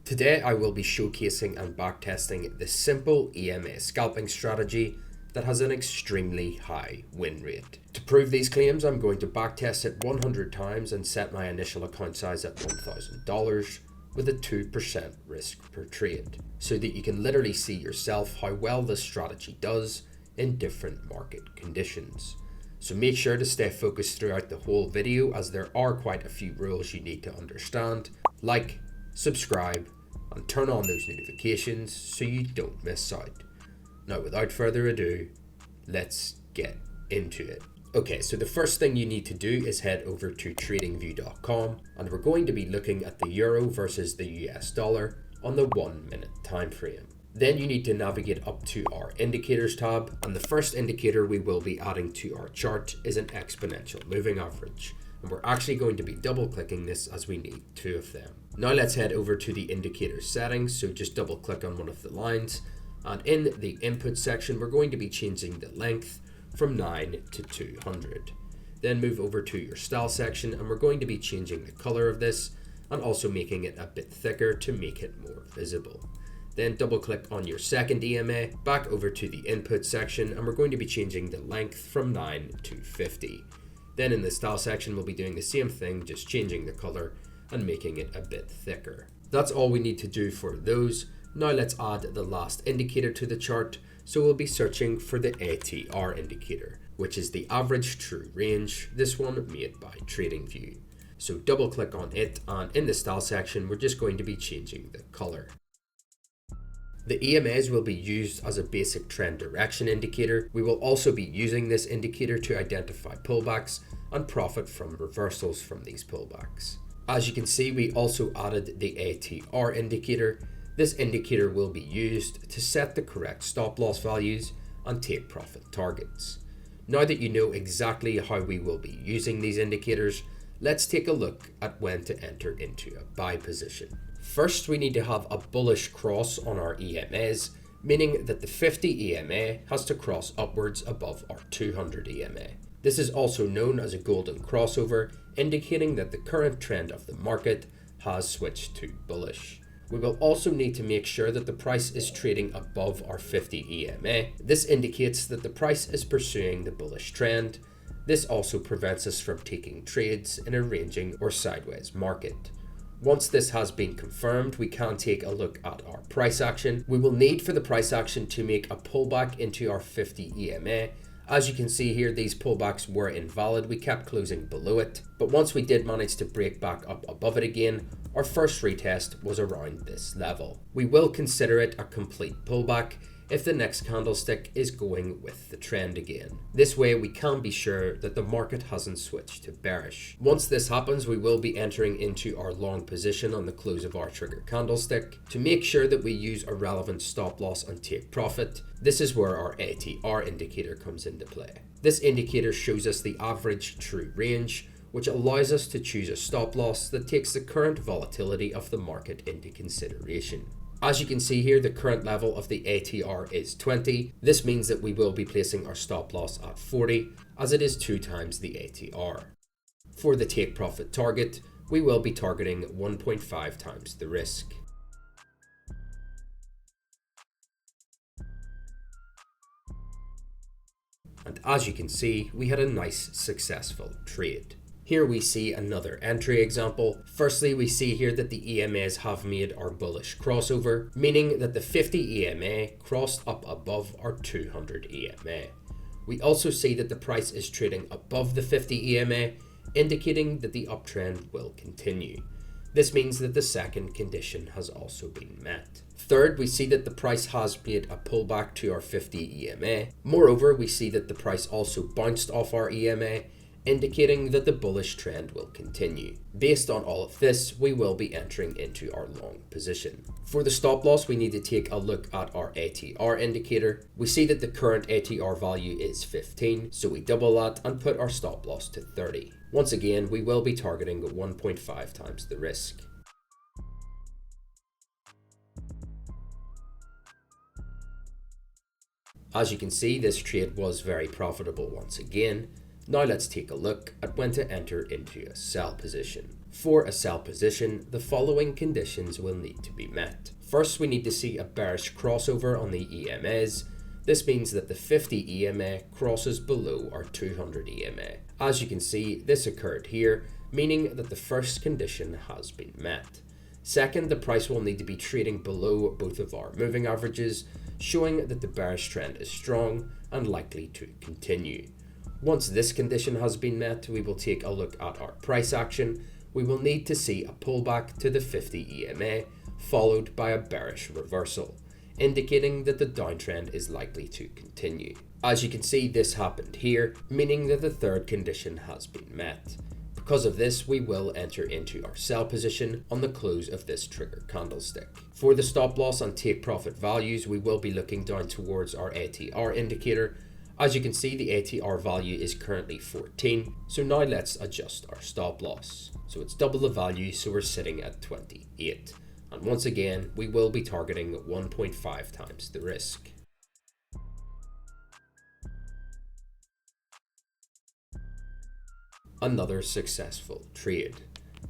Today I will be showcasing and backtesting the simple EMA scalping strategy that has an extremely high win rate. To prove these claims, I'm going to backtest it 100 times and set my initial account size at $1,000 with a 2% risk per trade, so that you can literally see yourself how well this strategy does in different market conditions. So make sure to stay focused throughout the whole video, as there are quite a few rules you need to understand. Like, subscribe, and turn on those notifications so you don't miss out. Now, without further ado, let's get into it. Okay, so the first thing you need to do is head over to TradingView.com, and we're going to be looking at the euro versus the US dollar on the 1 minute time frame. Then you need to navigate up to our indicators tab, and the first indicator we will be adding to our chart is an exponential moving average. And we're actually going to be double clicking this as we need two of them. Now let's head over to the indicator settings. So just double click on one of the lines, and in the input section, we're going to be changing the length from 9 to 200. Then move over to your style section, and we're going to be changing the color of this and also making it a bit thicker to make it more visible. Then double click on your second EMA, back over to the input section, and we're going to be changing the length from 9 to 50. Then in the style section, we'll be doing the same thing, just changing the color and making it a bit thicker. That's all we need to do for those. Now let's add the last indicator to the chart. So we'll be searching for the ATR indicator, which is the average true range, this one made by TradingView. So double click on it, and in the style section, we're just going to be changing the color. The EMAs will be used as a basic trend direction indicator. We will also be using this indicator to identify pullbacks and profit from reversals from these pullbacks. As you can see, we also added the ATR indicator. This indicator will be used to set the correct stop loss values and take profit targets. Now that you know exactly how we will be using these indicators, let's take a look at when to enter into a buy position. First, we need to have a bullish cross on our EMAs, meaning that the 50 EMA has to cross upwards above our 200 EMA. This is also known as a golden crossover, indicating that the current trend of the market has switched to bullish. We will also need to make sure that the price is trading above our 50 EMA. This indicates that the price is pursuing the bullish trend. This also prevents us from taking trades in a ranging or sideways market. Once this has been confirmed, we can take a look at our price action. We will need for the price action to make a pullback into our 50 EMA. As you can see here, these pullbacks were invalid. We kept closing below it, but once we did manage to break back up above it again, our first retest was around this level. We will consider it a complete pullback if the next candlestick is going with the trend again. This way we can be sure that the market hasn't switched to bearish. Once this happens, we will be entering into our long position on the close of our trigger candlestick to make sure that we use a relevant stop loss and take profit. This is where our ATR indicator comes into play. This indicator shows us the average true range, which allows us to choose a stop loss that takes the current volatility of the market into consideration. As you can see here, the current level of the ATR is 20. This means that we will be placing our stop loss at 40, as it is 2 times the ATR. For the take profit target, we will be targeting 1.5 times the risk. And as you can see, we had a nice successful trade. Here we see another entry example. Firstly, we see here that the EMAs have made our bullish crossover, meaning that the 50 EMA crossed up above our 200 EMA. We also see that the price is trading above the 50 EMA, indicating that the uptrend will continue. This means that the second condition has also been met. Third, we see that the price has made a pullback to our 50 EMA. Moreover, we see that the price also bounced off our EMA, indicating that the bullish trend will continue. Based on all of this, we will be entering into our long position. For the stop loss, we need to take a look at our ATR indicator. We see that the current ATR value is 15, so we double that and put our stop loss to 30. Once again, we will be targeting 1.5 times the risk. As you can see, this trade was very profitable once again. Now let's take a look at when to enter into a sell position. For a sell position, the following conditions will need to be met. First, we need to see a bearish crossover on the EMAs. This means that the 50 EMA crosses below our 200 EMA. As you can see, this occurred here, meaning that the first condition has been met. Second, the price will need to be trading below both of our moving averages, showing that the bearish trend is strong and likely to continue. Once this condition has been met, we will take a look at our price action. We will need to see a pullback to the 50 EMA, followed by a bearish reversal, indicating that the downtrend is likely to continue. As you can see, this happened here, meaning that the third condition has been met. Because of this, we will enter into our sell position on the close of this trigger candlestick. For the stop loss and take profit values, we will be looking down towards our ATR indicator. As you can see, the ATR value is currently 14. So now let's adjust our stop loss. So it's double the value, so we're sitting at 28. And once again, we will be targeting 1.5 times the risk. Another successful trade.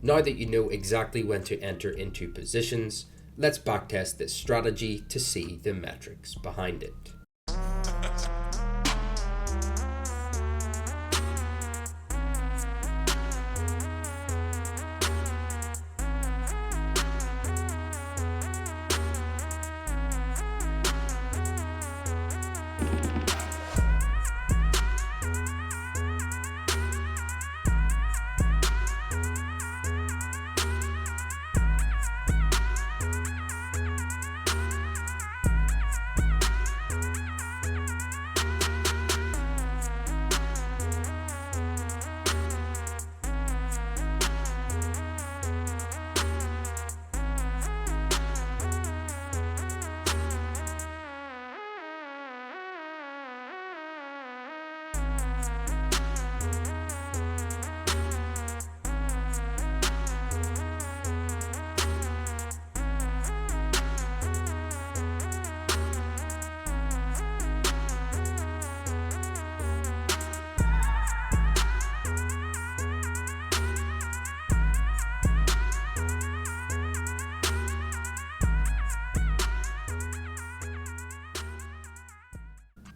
Now that you know exactly when to enter into positions, let's backtest this strategy to see the metrics behind it.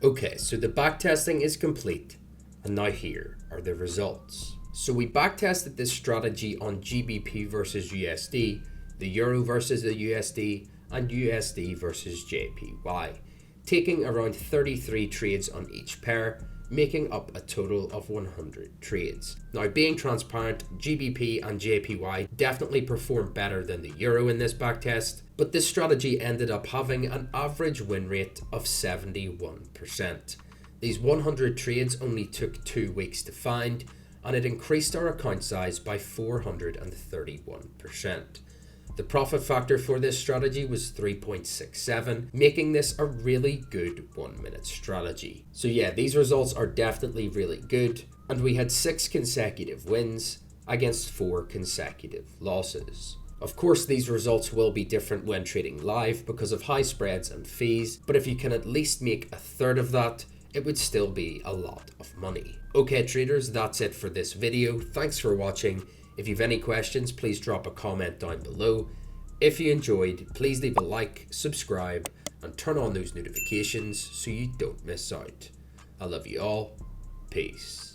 Okay, so the backtesting is complete, and now here are the results. So we backtested this strategy on GBP versus USD, the Euro versus the USD, and USD versus JPY, taking around 33 trades on each pair, making up a total of 100 trades. Now, being transparent, GBP and JPY definitely performed better than the Euro in this backtest, but this strategy ended up having an average win rate of 71%. These 100 trades only took 2 weeks to find, and it increased our account size by 431%. The profit factor for this strategy was 3.67, making this a really good 1-minute strategy. So yeah, these results are definitely really good, and we had 6 consecutive wins against 4 consecutive losses. Of course, these results will be different when trading live because of high spreads and fees, but if you can at least make a third of that, it would still be a lot of money. Okay traders, that's it for this video. Thanks for watching. If you have any questions, please drop a comment down below. If you enjoyed, please leave a like, subscribe, and turn on those notifications so you don't miss out. I love you all. Peace.